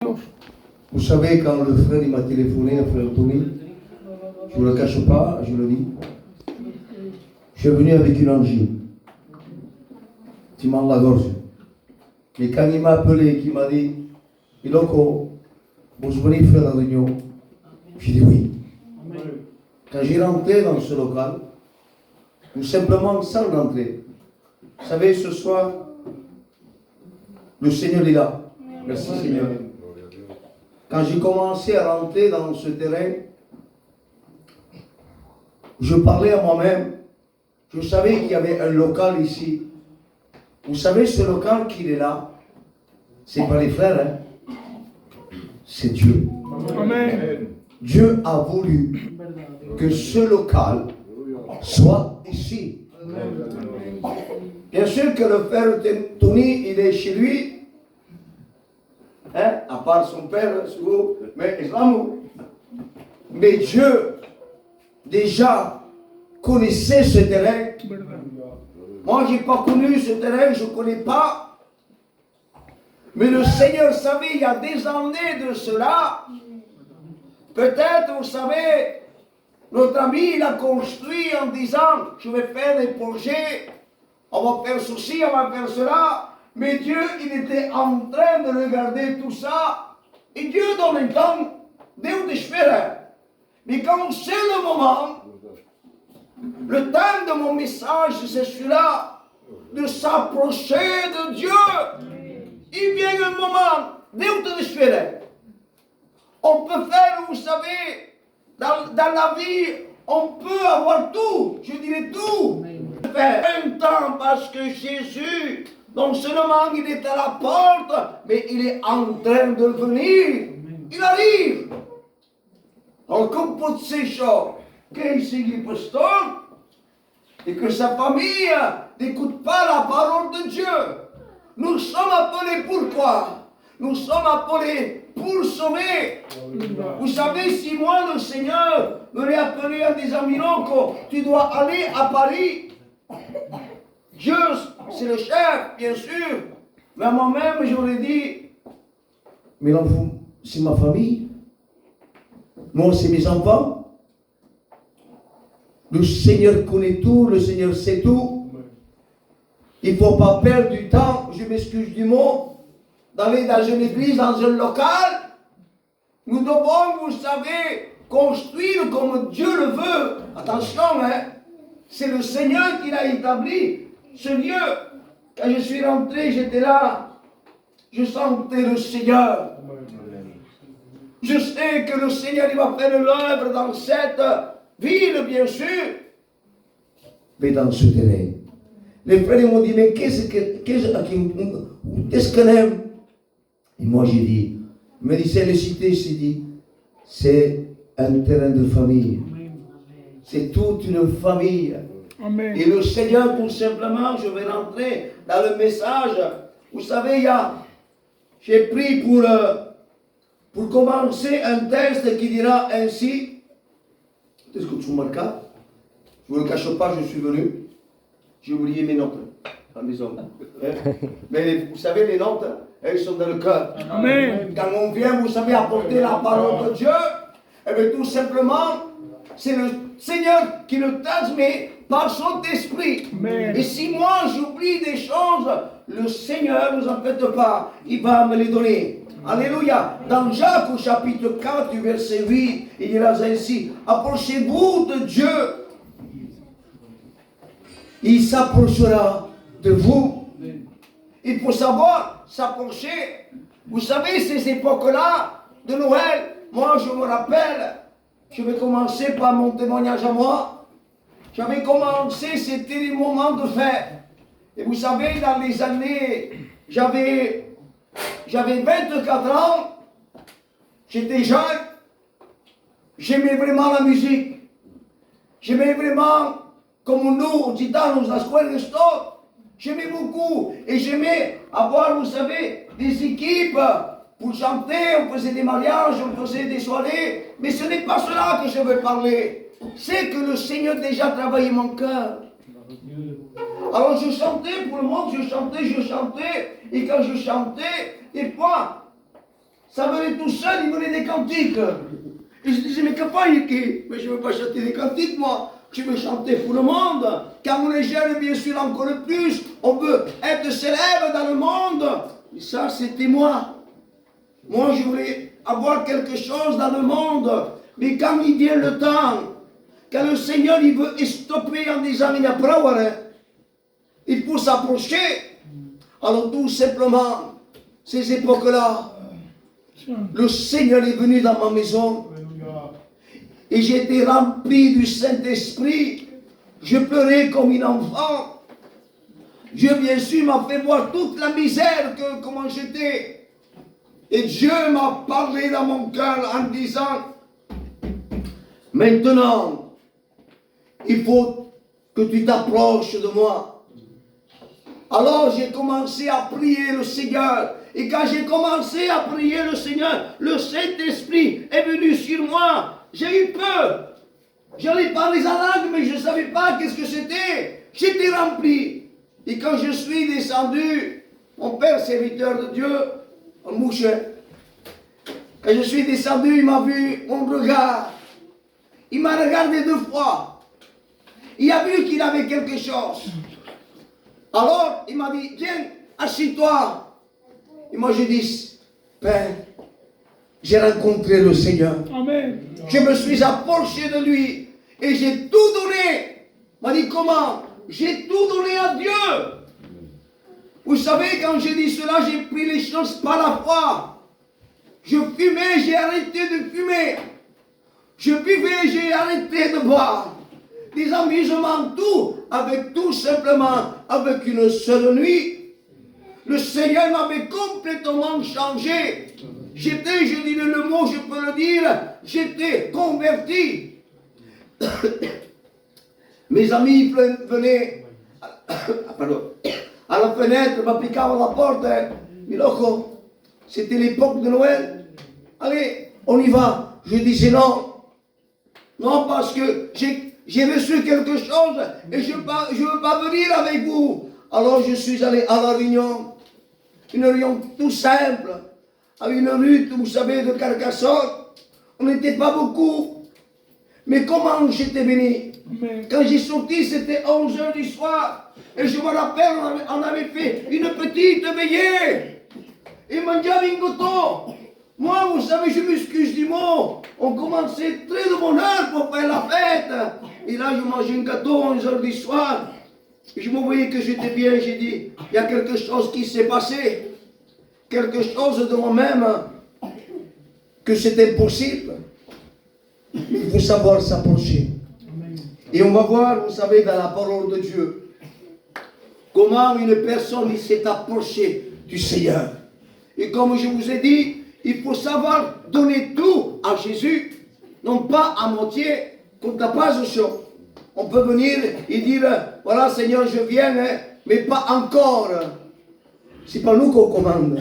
Vous savez, quand le frère il m'a téléphoné, le frère Tony, je ne le cache pas, je le dis, je suis venu avec une angine. Tu m'en la gorge. Mais quand il m'a appelé, qu'il m'a dit, Iloko, vous venez faire la réunion, j'ai dit oui. Quand j'ai rentré dans ce local, ou simplement sans rentrer, vous savez, ce soir, le Seigneur est là. Merci Seigneur. Quand j'ai commencé à rentrer dans ce terrain, je parlais à moi-même. Je savais qu'il y avait un local ici. Vous savez, ce local qu'il est là, c'est pas les frères, hein? C'est Dieu. Amen. Dieu a voulu que ce local soit ici. Bien sûr que le frère Tony, il est chez lui. Hein, à part son père, mais Mais Dieu, déjà, connaissait ce terrain. Moi, je n'ai pas connu ce terrain, je ne connais pas. Mais le Seigneur savait, il y a des années de cela, peut-être, vous savez, notre ami, il a construit en disant, je vais faire des projets, on va faire ceci, on va faire cela. Mais Dieu, il était en train de regarder tout ça. Et Dieu donne un temps de faire. Mais quand c'est le moment, le temps de mon message, c'est celui-là, de s'approcher de Dieu. Il vient un moment de faire. On peut faire, vous savez, dans la vie, on peut avoir tout. Je dirais tout. Faire un temps parce que Jésus, non seulement il est à la porte, mais il est en train de venir. Il arrive. Donc, comme pour ces choses, qu'il signe le pasteur, et que sa famille n'écoute pas la parole de Dieu. Nous sommes appelés pourquoi? Nous sommes appelés pour sauver. Vous savez, si moi, le Seigneur, m'aurait appelé en disant, Miloko, tu dois aller à Paris. Dieu, c'est le chef, bien sûr. Mais à moi-même, j'aurais dit, mais l'enfant, c'est ma famille. Moi, c'est mes enfants. Le Seigneur connaît tout, le Seigneur sait tout. Il ne faut pas perdre du temps, je m'excuse du mot, d'aller dans une église, dans un local. Nous devons, vous savez, construire comme Dieu le veut. Attention, hein, c'est le Seigneur qui l'a établi. Ce lieu, quand je suis rentré, j'étais là, je sentais le Seigneur. Je sais que le Seigneur, il va faire l'œuvre dans cette ville, bien sûr, mais dans ce terrain. Les frères m'ont dit, mais qu'est-ce qu'on aime? Et moi j'ai dit, mais c'est les cités, c'est dit, c'est un terrain de famille. C'est toute une famille. Amen. Et le Seigneur, tout simplement, je vais rentrer dans le message. Vous savez, j'ai pris pour commencer un texte qui dira ainsi. Est-ce que tu marques? Je ne vous le cache pas, je suis venu. J'ai oublié mes notes à la maison. Mais vous savez, les notes, elles sont dans le cœur. Amen. Quand on vient, vous savez, apporter la parole de Dieu, et bien tout simplement, c'est le Seigneur qui le transmet par son esprit. Amen. Et si moi j'oublie des choses, le Seigneur, ne vous en faites pas, il va me les donner. Alléluia. Dans Jacques au chapitre 4, du verset 8, il dira ainsi, approchez-vous de Dieu. Il s'approchera de vous. Il faut savoir s'approcher. Vous savez, ces époques-là de Noël, moi je me rappelle, je vais commencer par mon témoignage à moi. J'avais commencé, c'était le moment de fête. Et vous savez, dans les années, j'avais 24 ans, j'étais jeune, j'aimais vraiment la musique. J'aimais vraiment, comme nous, gitanos, la scuola de sport, j'aimais beaucoup. Et j'aimais avoir, vous savez, des équipes pour chanter, on faisait des mariages, on faisait des soirées. Mais ce n'est pas cela que je veux parler. C'est que le Seigneur déjà travaillait mon cœur. Alors je chantais pour le monde, je chantais. Et quand je chantais, des fois, Ça venait tout seul, il venait des cantiques. Et je disais, mais mais je ne veux pas chanter des cantiques, moi. Je veux chanter pour le monde. Quand on est jeune, bien sûr, encore plus. On veut être célèbre dans le monde. Et ça, c'était moi. Moi, je voulais avoir quelque chose dans le monde. Mais quand il vient le temps, quand le Seigneur il veut stopper en disant, il n'y a pas, il faut s'approcher. Alors tout simplement, ces époques-là, le Seigneur est venu dans ma maison. Et j'étais rempli du Saint-Esprit. Je pleurais comme un enfant. Dieu, bien sûr, m'a fait voir toute la misère, comment j'étais. Et Dieu m'a parlé dans mon cœur en disant, maintenant, il faut que tu t'approches de moi. Alors j'ai commencé à prier le Seigneur. Et quand j'ai commencé à prier le Seigneur, le Saint-Esprit est venu sur moi. J'ai eu peur. J'allais parler en langue, mais je ne savais pas qu'est-ce que c'était. J'étais rempli. Et quand je suis descendu, mon père, serviteur de Dieu, en mouche, quand je suis descendu, il m'a vu mon regard. Il m'a regardé 2 fois. Il a vu qu'il avait quelque chose. Alors, il m'a dit, viens, assis-toi. Et moi, j'ai dit, Père, j'ai rencontré le Seigneur. Amen. Je me suis approché de lui et j'ai tout donné. Il m'a dit, comment? J'ai tout donné à Dieu. Vous savez, quand j'ai dit cela, j'ai pris les choses par la foi. Je fumais, j'ai arrêté de fumer. Je buvais, j'ai arrêté de boire. Des amusements, tout simplement, avec une seule nuit. Le Seigneur m'avait complètement changé. J'étais, je dis le mot, je peux le dire, j'étais converti. Mes amis venaient à la fenêtre, m'appliquaient à la porte. Mais loco, c'était l'époque de Noël. Allez, on y va. Je disais non. Non, parce que j'ai reçu quelque chose et je ne veux pas venir avec vous. Alors je suis allé à la réunion. Une réunion tout simple. À une rue, vous savez, de Carcassonne. On n'était pas beaucoup. Mais comment j'étais béni? Quand j'ai sorti, c'était 11h du soir. Et je me rappelle, on avait fait une petite veillée. Et mangiavi un gâteau. Moi, vous savez, je m'excuse du mot. On commençait très de bonne heure pour faire la fête. Et là, je mangeais un gâteau à 11h du soir. Et je me voyais que j'étais bien. J'ai dit, il y a quelque chose qui s'est passé. Quelque chose de moi-même. Que c'était possible. Il faut savoir s'approcher. Et on va voir, vous savez, dans la parole de Dieu, comment une personne s'est approchée du Seigneur. Et comme je vous ai dit, il faut savoir donner tout à Jésus, non pas à moitié, comme t'as pas de chose. On peut venir et dire, voilà Seigneur, je viens, mais pas encore. C'est pas nous qu'on commande.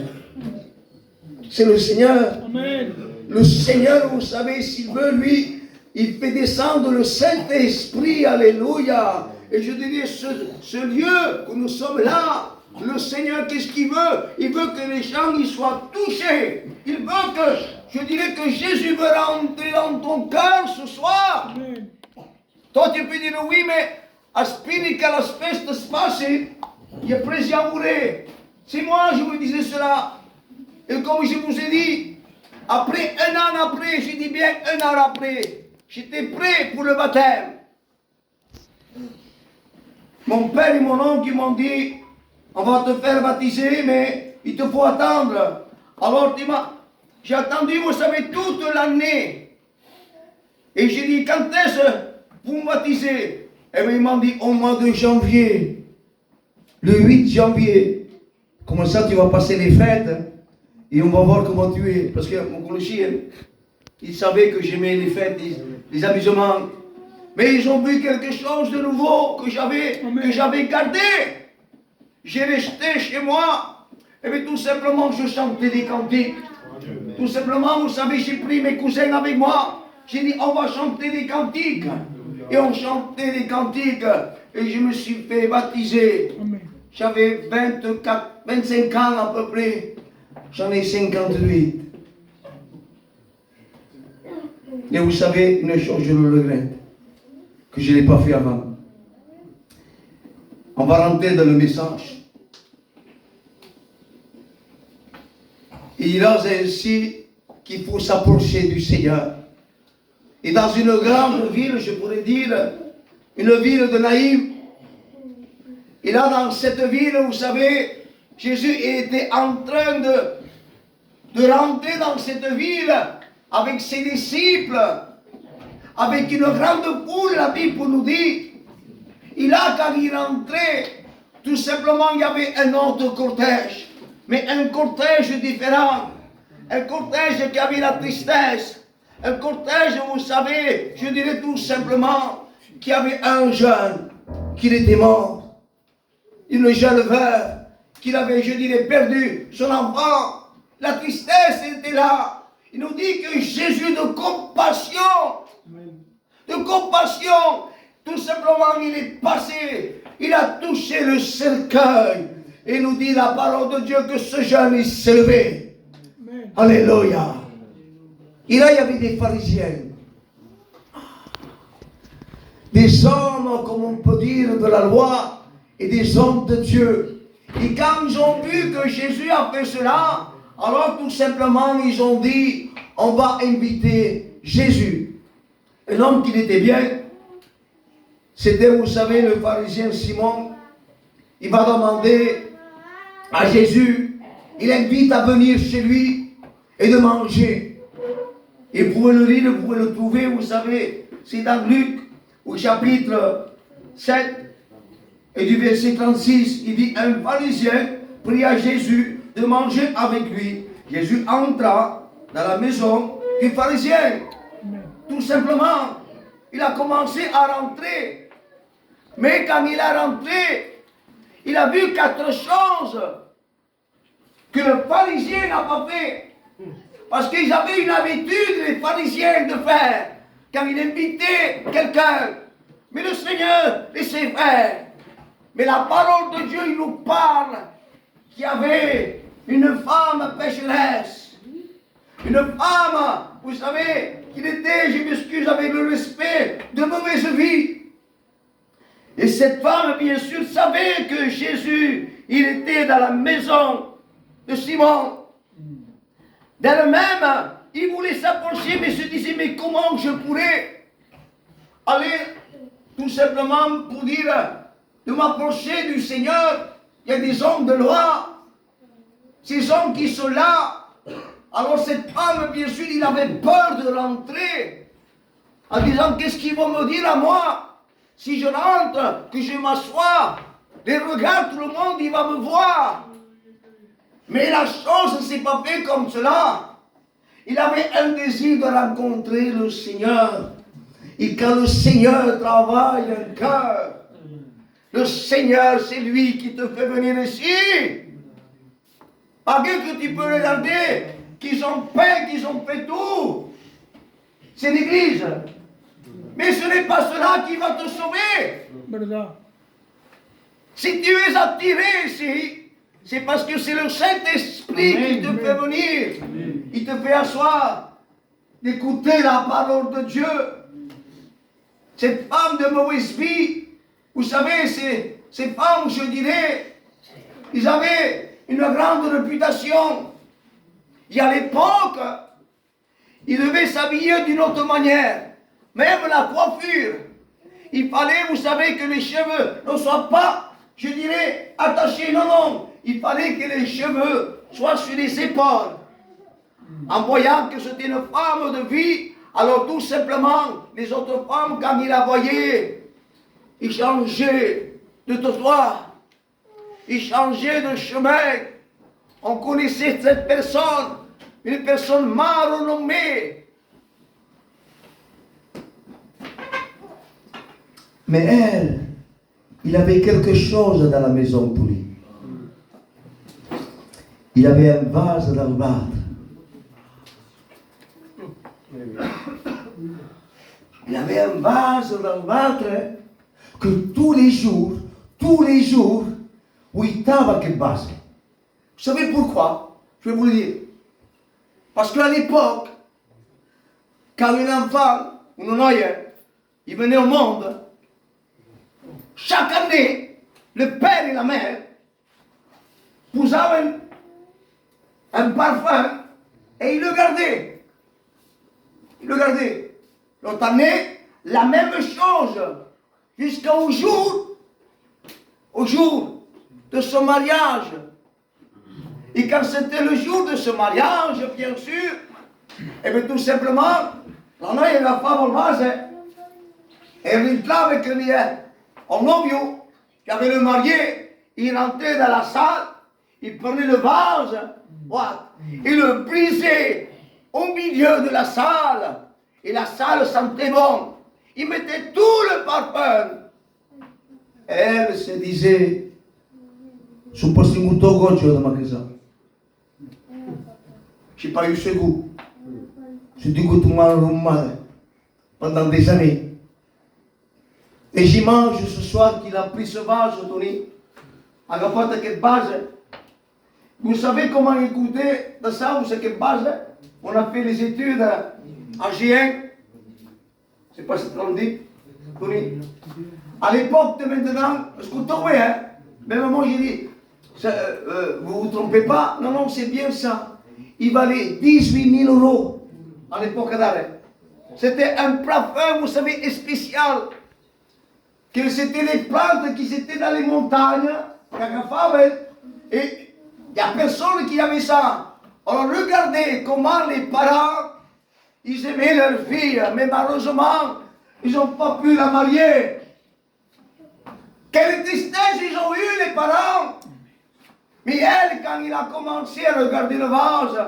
C'est le Seigneur. Amen. Le Seigneur, vous savez, s'il veut, lui, il fait descendre le Saint-Esprit, alléluia. Et je dirais, ce lieu où nous sommes là, le Seigneur, qu'est-ce qu'il veut? Il veut que les gens y soient touchés. Il veut que, je dirais que Jésus veut rentrer dans ton cœur ce soir. Amen. Toi, tu peux dire, oui, mais à spiri che la spesta spassi, il est prêt à mourir. C'est moi, je vous disais cela. Et comme je vous ai dit, après 1 an après, je dis bien 1 an après, j'étais prêt pour le baptême. Mon père et mon oncle m'ont dit, on va te faire baptiser, mais il te faut attendre. Alors j'ai attendu, vous savez, toute l'année. Et j'ai dit, quand est-ce que vous me baptisez? Et bien ils m'ont dit, au mois de janvier, le 8 janvier. Comme ça, tu vas passer les fêtes. Et on va voir comment tu es. Parce que mon collégien, il savait que j'aimais les fêtes, les amusements. Mais ils ont vu quelque chose de nouveau que j'avais gardé. J'ai resté chez moi. Et bien tout simplement, je chantais des cantiques. Tout simplement, vous savez, j'ai pris mes cousins avec moi. J'ai dit, on va chanter des cantiques. Et on chantait des cantiques. Et je me suis fait baptiser. J'avais 25 ans à peu près. J'en ai 58. Et vous savez, une chose, je le regrette, que je ne l'ai pas fait avant. On va rentrer dans le message. Il a ainsi qu'il faut s'approcher du Seigneur. Et dans une grande ville, je pourrais dire, une ville de Naïm, et là dans cette ville, vous savez, Jésus était en train de rentrer dans cette ville avec ses disciples, avec une grande foule, la Bible nous dit. Et là, quand il rentrait, tout simplement, il y avait un autre cortège, mais un cortège différent, un cortège qui avait la tristesse, un cortège, vous savez, je dirais tout simplement, qu'il y avait un jeune qui était mort, une jeune veuve, qui avait, je dirais, perdu son enfant. La tristesse était là. Il nous dit que Jésus de compassion, tout simplement, il est passé, il a touché le cercueil. Et il nous dit la parole de Dieu que ce jeune, il s'est levé. Alléluia. Et là, il y avait des pharisiens. Des hommes, comme on peut dire, de la loi et des hommes de Dieu. Et quand ils ont vu que Jésus a fait cela, alors tout simplement, ils ont dit, on va inviter Jésus. Un homme qui était bien, c'était, vous savez, le pharisien Simon. Il va demander à Jésus, il invite à venir chez lui et de manger. Et vous pouvez le lire, vous pouvez le trouver, vous savez, c'est dans Luc, au chapitre 7, et du verset 36, il dit, un pharisien pria Jésus de manger avec lui. Jésus entra dans la maison du pharisien. Tout simplement, il a commencé à rentrer. Mais quand il a rentré, il a vu 4 choses que le pharisien n'a pas fait. Parce qu'ils avaient une habitude, les pharisiens, de faire quand il invitait quelqu'un. Mais le Seigneur laissait faire. Mais la parole de Dieu, il nous parle qu'il y avait une femme pécheresse. Une femme, vous savez, qui était, je m'excuse avec le respect, de mauvaise vie. Et cette femme, bien sûr, savait que Jésus, il était dans la maison de Simon. D'elle-même, il voulait s'approcher, mais se disait, mais comment je pourrais aller tout simplement pour dire, de m'approcher du Seigneur. Il y a des hommes de loi, ces hommes qui sont là. Alors cette femme, bien sûr, il avait peur de rentrer, en disant, qu'est-ce qu'ils vont me dire à moi? Si je rentre, que je m'assois, les regards, tout le monde, il va me voir. Mais la chose ne s'est pas faite comme cela. Il avait un désir de rencontrer le Seigneur. Et quand le Seigneur travaille un cœur, le Seigneur, c'est lui qui te fait venir ici. Pas que tu peux regarder qu'ils ont peint, qu'ils ont fait tout. C'est l'église. Mais ce n'est pas cela qui va te sauver. Si tu es attiré ici, c'est parce que c'est le Saint-Esprit qui te fait venir. Il te fait asseoir, d'écouter la parole de Dieu. Cette femme de mauvaise vie, vous savez, ces femmes, je dirais, ils avaient une grande réputation. Et à l'époque, ils devaient s'habiller d'une autre manière. Même la coiffure. Il fallait, vous savez, que les cheveux ne soient pas, je dirais, attachés. Non, non. Il fallait que les cheveux soient sur les épaules. En voyant que c'était une femme de vie, alors tout simplement, les autres femmes, quand ils la voyaient, ils changeaient de trottoir. Ils changeaient de chemin. On connaissait cette personne, une personne mal renommée. Mais elle, il avait quelque chose dans la maison pour lui. Il avait un vase d'albâtre. Il avait un vase d'albâtre que tous les jours, où il tava quel vase. Vous savez pourquoi? Je vais vous le dire. Parce qu'à l'époque, quand un enfant, il venait au monde, chaque année, le père et la mère posaient un parfum et ils le gardaient. Ils le gardaient. L'autre année, la même chose, jusqu'au jour de son mariage. Et quand c'était le jour de ce mariage, bien sûr, et bien tout simplement, la noia e la fava al vase, et rientrava che lì un novio qui avait le marié, il rentrait dans la salle, il prenait le vase, voilà, il le brisait au milieu de la salle, et la salle sentait bon. Il mettait tout le parfum. Elle se disait, sono passato molto oggi da casa. Je n'ai pas eu ce goût. Je dis que tout mal pendant des années. Et j'imagine ce soir qu'il a pris ce vase, Tony, a porté cette base. Vous savez comment écouter de ça, vous savez quelle base? On a fait les études en G1. Je ne sais pas si tu l'as dit, Tony. À l'époque de maintenant, écoutez, hein. Même moi j'ai dit, vous ne vous trompez pas, non, c'est bien ça. Il valait 18 000 euros à l'époque d'arrêt. C'était un parfum, vous savez, spécial. Que c'était les plantes qui étaient dans les montagnes, et il n'y a personne qui avait ça. Alors regardez comment les parents, ils aimaient leur fille, mais malheureusement, ils n'ont pas pu la marier. Quelle tristesse ils ont eu les parents. Mais elle, quand il a commencé à regarder le vase,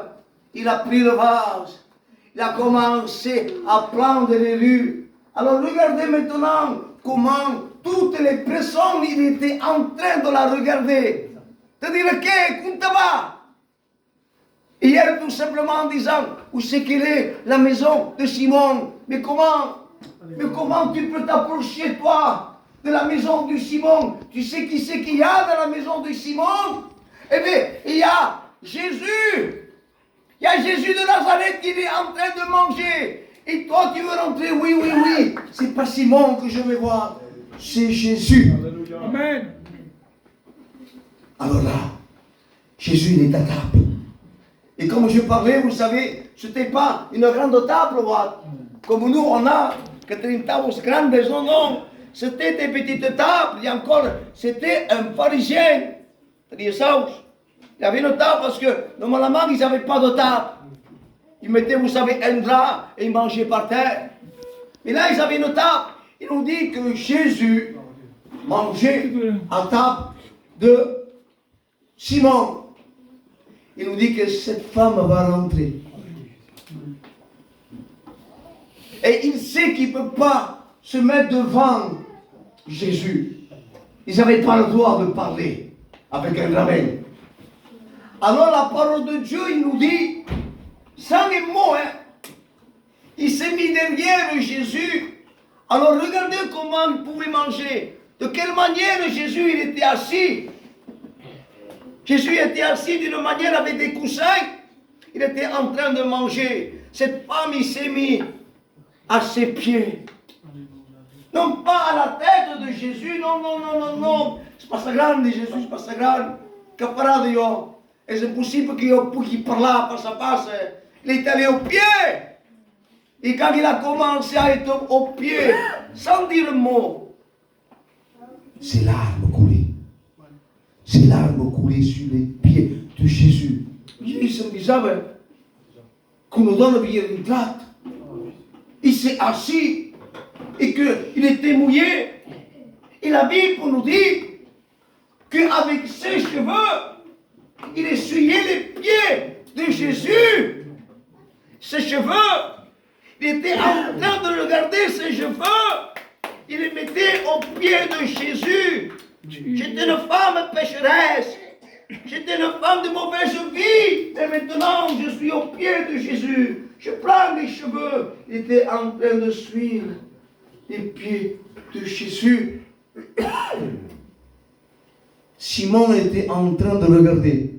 il a pris le vase. Il a commencé à prendre les rues. Alors regardez maintenant comment toutes les personnes, il était en train de la regarder. C'est-à-dire que, Kuntaba, hier tout simplement en disant, où c'est qu'elle est la maison de Simon? Mais comment tu peux t'approcher toi de la maison de Simon? Tu sais qui c'est qu'il y a dans la maison de Simon? Eh bien, il y a Jésus. Il y a Jésus de Nazareth qui est en train de manger. Et toi, tu veux rentrer? Oui. C'est pas Simon que je vais voir. C'est Jésus. Amen. Alors là, Jésus, il est à table. Et comme je parlais, vous savez, ce n'était pas une grande table, voilà. Comme nous, on a 40 tables grandes, non. C'était des petites tables. Et encore, c'était un pharisien. C'est-à-dire ça. Il y avait une table parce que normalement ils n'avaient pas de table. Ils mettaient, vous savez, un drap et ils mangeaient par terre. Mais là, ils avaient une table. Ils nous dit que Jésus mangeait à table de Simon. Il nous dit que cette femme va rentrer. Et il sait qu'il ne peut pas se mettre devant Jésus. Ils n'avaient pas le droit de parler avec un rabbin. Alors la parole de Dieu, il nous dit, sans les mots, il s'est mis derrière Jésus. Alors regardez comment il pouvait manger. De quelle manière Jésus il était assis. Jésus était assis d'une manière avec des coussins. Il était en train de manger. Cette femme, il s'est mis à ses pieds. Non pas à la tête de Jésus, non. C'est pas ça grande, Jésus, c'est pas ça grande. Caparade io. Et c'est possible qu'il parle face à face. Il est allé au pied. Et quand il a commencé à être au pied, sans dire un mot, ses larmes coulaient. Ses larmes coulaient sur les pieds de Jésus. Jésus me disait qu'on nous donne bien une plate. Il s'est assis et qu'il était mouillé. Et la Bible nous dit qu'avec ses cheveux, il essuyait les pieds de Jésus. Ses cheveux, il était en train de regarder ses cheveux. Il les mettait aux pieds de Jésus. J'étais une femme pécheresse. J'étais une femme de mauvaise vie. Et maintenant, je suis aux pieds de Jésus. Je prends les cheveux. Il était en train de suivre les pieds de Jésus. Simon était en train de regarder.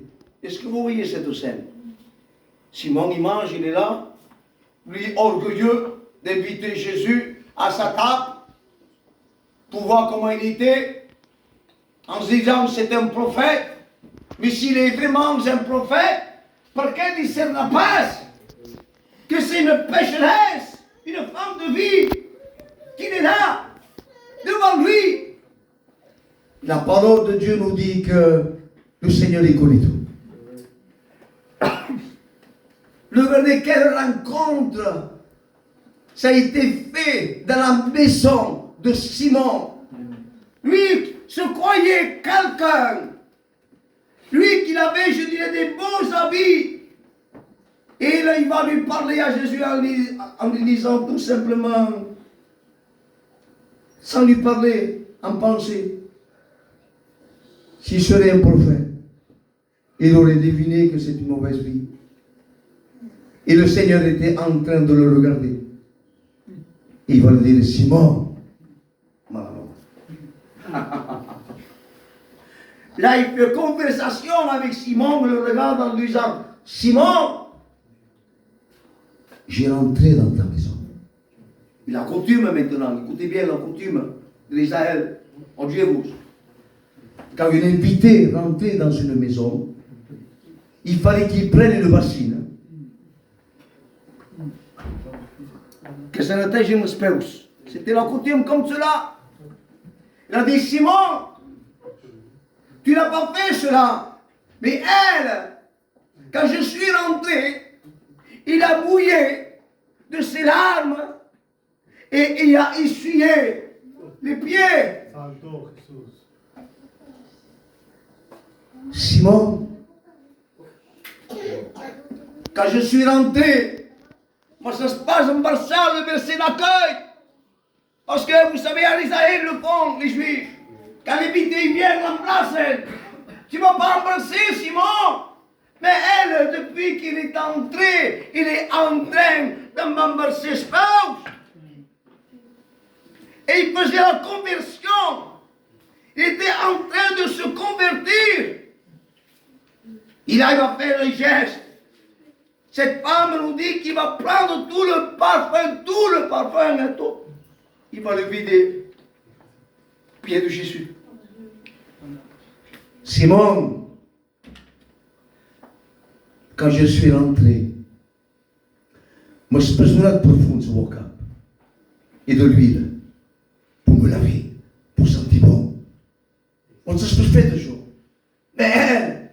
Est-ce que vous voyez cette scène? Simon, il mange, il est là. lui orgueilleux, d'inviter Jésus à sa table pour voir comment il était, en se disant c'est un prophète. Mais s'il est vraiment un prophète, pourquoi il ne discerne pas que c'est une pécheresse, une femme de vie, qu'il est là, devant lui? La parole de Dieu nous dit que le Seigneur il connaît tout. Regardez quelle rencontre ça a été fait dans la maison de Simon. Lui se croyait quelqu'un. Lui qui avait, je dirais, des beaux habits. Et là, il va lui parler à Jésus en lui disant tout simplement, sans lui parler, en pensée, s'il serait un prophète, il aurait deviné que c'est une mauvaise vie. Et le Seigneur était en train de le regarder. Et il va lui dire, Simon. Là, il fait conversation avec Simon, le regarde en lui disant, Simon, j'ai rentré dans ta maison. La coutume maintenant, écoutez bien la coutume de l'Israël, en Dieu vous. Quand un invité rentrait dans une maison, il fallait qu'il prenne une bassine. Que ça n'était une spouse. C'était la coutume comme cela. Il a dit, Simon, tu n'as pas fait cela. Mais elle, quand je suis rentré, il a mouillé de ses larmes et il a essuyé les pieds. Simon, quand je suis rentré, moi ça se passe en Barça, le verset d'accueil. Parce que vous savez, à Israël le font, les Juifs. Quand l'invité vient l'embrasser, tu ne vas pas embrasser Simon. Mais elle, depuis qu'il est entré, il est en train de m'embrasser spouse. Et il faisait la conversion. Il était en train de se convertir. Il arrive à faire le geste. Cette femme nous dit qu'il va prendre tout le parfum et tout. Il va le vider. Pied de Jésus. Simon, quand je suis rentré, moi je suis besoin de profond de mon cap et de l'huile pour me laver, pour sentir bon. On se fait toujours. Mais elle,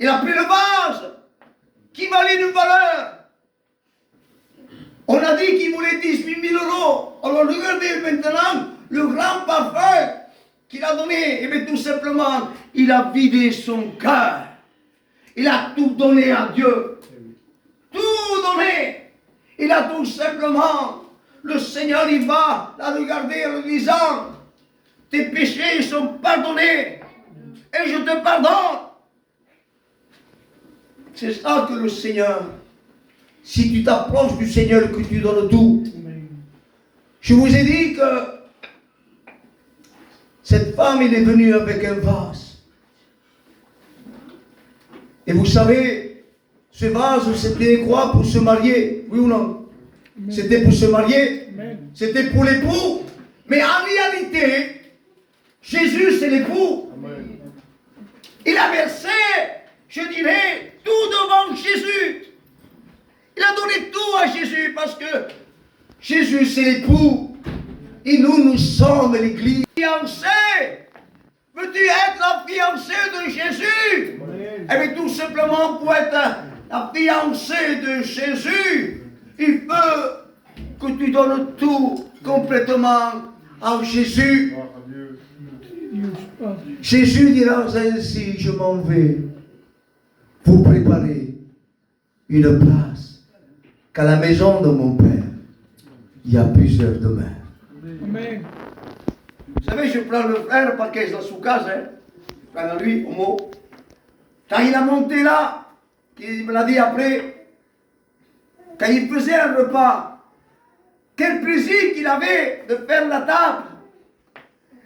il a pris le vase qui valait une valeur. On a dit qu'il voulait 18 000 €. Alors regardez maintenant le grand parfum qu'il a donné. Et bien tout simplement, il a vidé son cœur. Il a tout donné à Dieu. Tout donné. Il a tout simplement, le Seigneur il va la regarder en lui disant, tes péchés sont pardonnés. Et je te pardonne. C'est ça que le Seigneur, si tu t'approches du Seigneur, que tu donnes tout. Je vous ai dit que cette femme, elle est venue avec un vase. Et vous savez, ce vase, c'était quoi pour se marier? Oui ou non? C'était pour se marier. C'était pour l'époux. Mais en réalité, Jésus, c'est l'époux. Il a versé, je dirais, tout devant Jésus. Il a donné tout à Jésus parce que Jésus, c'est l'époux. Et nous, nous sommes l'église. Fiancée. Veux-tu être la fiancée de Jésus? Eh bien, tout simplement, pour être la fiancée de Jésus, il faut que tu donnes tout complètement à Jésus. Jésus dira ainsi, je m'en vais vous préparer une place, qu'à la maison de mon Père, il y a plusieurs demeures. Amen. Vous savez, je prends le frère parce qu'il est dans son cas, je prends lui au mot. Quand il a monté là, il me l'a dit après, quand il faisait un repas, quel plaisir qu'il avait de faire la table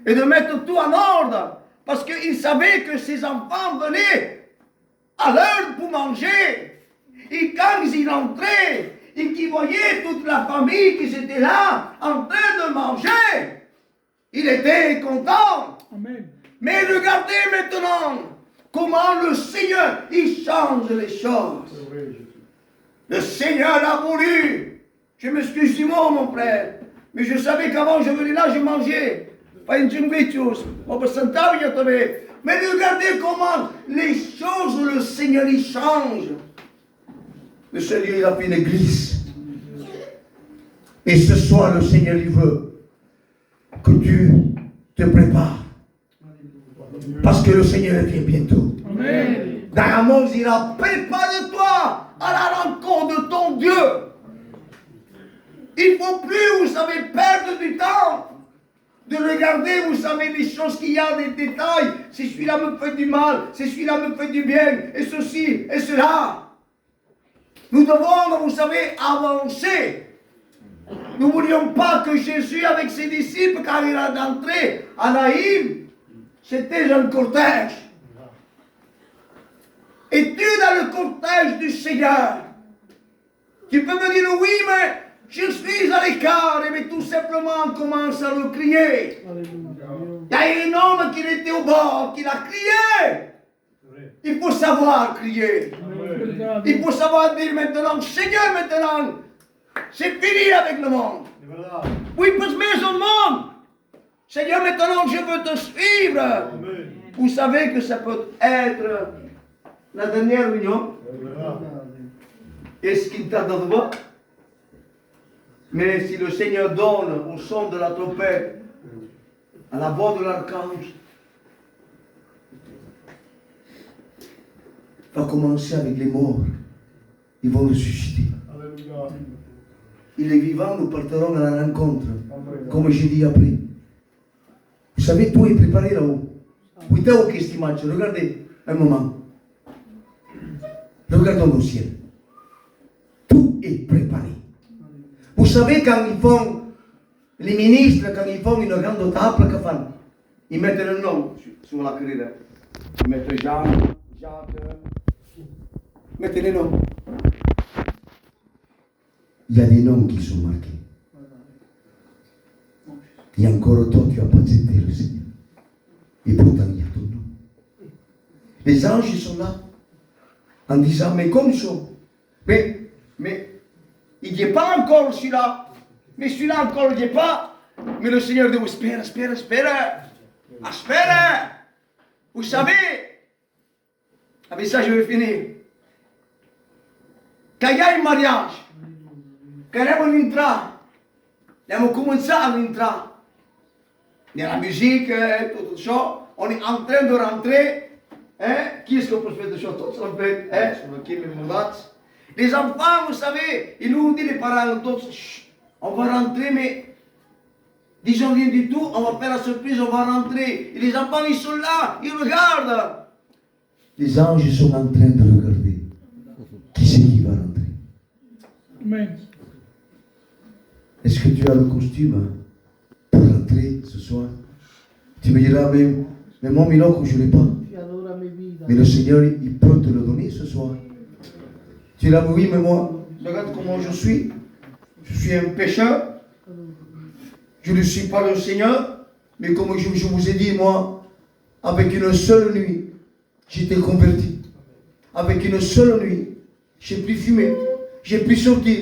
et de mettre tout en ordre, parce qu'il savait que ses enfants venaient à l'heure pour manger. Et quand ils entraient, et qu'ils voyaient voyait toute la famille qui était là, en train de manger. Il était content. Amen. Mais regardez maintenant comment le Seigneur, il change les choses. Le Seigneur a voulu. Je m'excuse du mot, mon frère. Mais je savais qu'avant, je venais là, je mangeais. Pas une jungvitius. Mais regardez comment les choses, le Seigneur, il change. Le Seigneur, il a fait une église. Et ce soir, le Seigneur, il veut que tu te prépares. Parce que le Seigneur vient bientôt. Amen. Dans Amos, il a prépare-toi à la rencontre de ton Dieu. Il ne faut plus, vous savez, perdre du temps de regarder, vous savez, les choses qu'il y a, des détails. Si celui-là me fait du mal, si celui-là me fait du bien, et ceci, et cela. Nous devons, vous savez, avancer. Nous ne voulions pas que Jésus, avec ses disciples, quand il est entré à Naïm, c'était un cortège. Et tu, dans le cortège du Seigneur, tu peux me dire, oui, mais je suis à l'écart, mais tout simplement on commence à le crier. Il y a un homme qui était au bord, qui l'a crié. Il faut savoir crier. Il faut savoir dire maintenant, Seigneur, maintenant, c'est fini avec le monde. Oui, parce que au monde. Seigneur, maintenant, je veux te suivre. Vous savez que ça peut être la dernière réunion. Est-ce qu'il t'a donné? Mais si le Seigneur donne au son de la trompette, à la voix de l'archange, va commencer avec les morts. Ils vont ressusciter. Et les vivants, nous partirons à la rencontre. Comme j'ai dit après. Vous savez, tout est préparé là-haut. Où est-ce que c'est match? Regardez un moment. Regardons au ciel. Tout est préparé. Vous savez, quand ils font, les ministres, quand ils font une grande table, que font? Ils mettent le nom sur la grille. Ils mettent Jean, Jacques. Mettez les noms. Il y a des noms qui sont marqués. Et encore toi, tu n'as pas accepté le Seigneur. Et pourtant, il y a ton nom. Les anges, ils sont là. En disant, mais comme ça. Mais, il n'y est pas encore celui-là. Mais celui-là encore, il n'y est pas. Mais le Seigneur dit, espère. Vous savez, avec ça, je vais finir. Quand il y a un mariage, quand on entra, on commence à entrer. Il y a la musique, tout ça. On est en train de rentrer. Hein? Qui est-ce qu'on peut faire de choses? Tout ça, les enfants, vous savez, ils nous disent les parents, on va rentrer, mais disons rien du tout, on va faire la surprise, on va rentrer. Et les enfants, ils sont là, ils regardent. Les anges sont en train de regarder. Qui c'est qui va rentrer? Amen. Est-ce que tu as le costume pour rentrer ce soir? Tu me diras, mais mon Miloko, je ne l'ai pas. Mais le Seigneur, il peut te le donner ce soir. Tu l'as, oui, mais moi, regarde comment je suis. Je suis un pécheur. Je ne suis pas le Seigneur. Mais comme je vous ai dit, moi, avec une seule nuit, j'étais converti. Avec une seule nuit, j'ai pu fumer. J'ai pu sortir.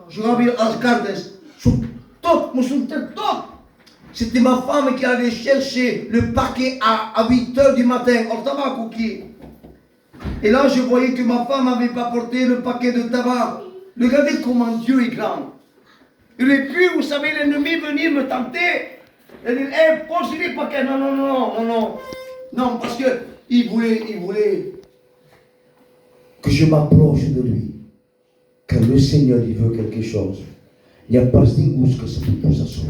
Je remplis as cartes. C'était ma femme qui allait chercher le paquet à 8h du matin, au tabac cookie. Et là, je voyais que ma femme n'avait pas porté le paquet de tabac. Regardez comment Dieu est grand. Il aurait pu, vous savez, l'ennemi venir me tenter. Et dire, pose les paquets. Non. Non, parce qu'il voulait que je m'approche de lui. Quand le Seigneur, il veut quelque chose, il n'y a pas d'ingous que ça peut poser à son.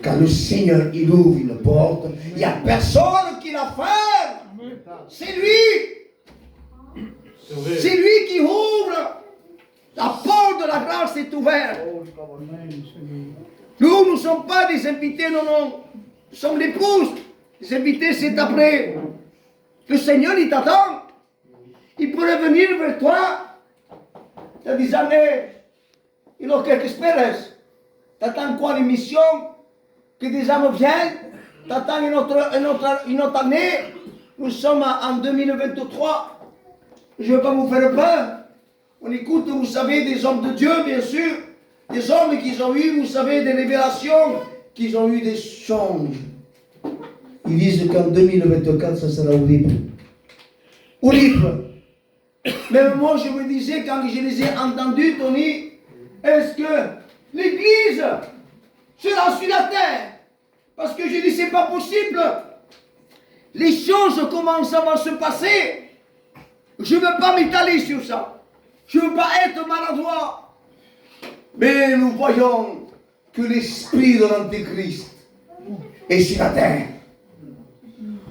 Quand le Seigneur, il ouvre une porte, il n'y a personne qui la ferme. C'est lui. C'est lui qui ouvre. La porte de la grâce est ouverte. Nous ne sommes pas des invités, non. Nous sommes l'épouse. Les invités, c'est après. Le Seigneur, il t'attend. Il pourrait venir vers toi. Il y a des années. Il a quelques espérances. T'attends quoi, une mission? Que des âmes viennent? T'attends une autre année? Nous sommes en 2023. Je ne veux pas vous faire peur. On écoute, vous savez, des hommes de Dieu, bien sûr. Des hommes qui ont eu, vous savez, des révélations, qui ont eu des songes. Ils disent qu'en 2024, ça sera horrible. Horrible. Mais moi, je me disais, quand je les ai entendus, Tony, est-ce que l'Église sera sur la terre? Parce que je dis, c'est pas possible. Les choses commencent à se passer. Je ne veux pas m'étaler sur ça. Je ne veux pas être maladroit. Mais nous voyons que l'esprit de l'Antéchrist est sur la terre.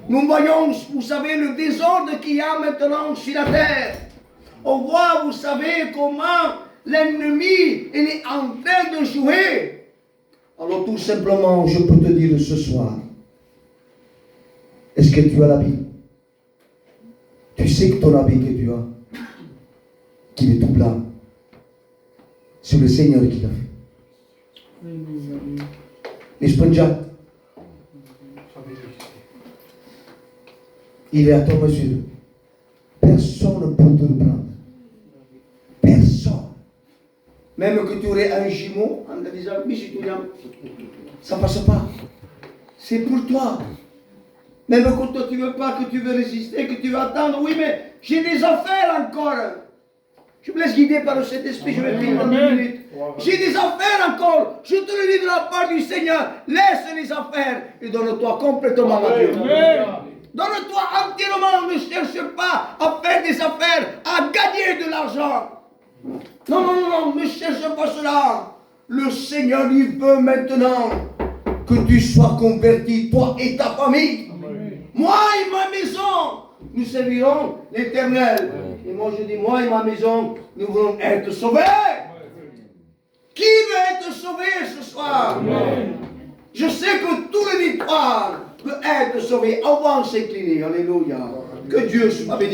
Nous voyons, vous savez, le désordre qu'il y a maintenant sur la terre. On voit, vous savez, comment l'ennemi est en train de jouer. Alors tout simplement, je peux te dire ce soir, est-ce que tu as l'habit? Tu sais que ton habit que tu as, qu'il est tout blanc, c'est le Seigneur qui l'a fait. N'est-ce pas déjà? Il est à ton mesure. Personne ne peut te le prendre. Personne. Même que tu aurais un jumeau, en te disant, ça ne passe pas. C'est pour toi. Même quand toi tu ne veux pas, que tu veux résister, que tu veux attendre, oui, mais j'ai des affaires encore. Je me laisse guider par le Saint-Esprit, je vais finir dans 2 minutes. J'ai des affaires encore. Je te le dis de la part du Seigneur. Laisse les affaires et donne-toi complètement à Dieu. Donne-toi entièrement. Ne cherche pas à faire des affaires, à gagner de l'argent. Non, non, non, ne cherche pas cela. Le Seigneur, il veut maintenant que tu sois converti, toi et ta famille. Moi et ma maison, nous servirons l'Éternel. Et moi je dis, moi et ma maison, nous voulons être sauvés. Qui veut être sauvé ce soir? Je sais que tout le victoire veut être sauvé. On va s'incliner. Alléluia. Que Dieu soit béni.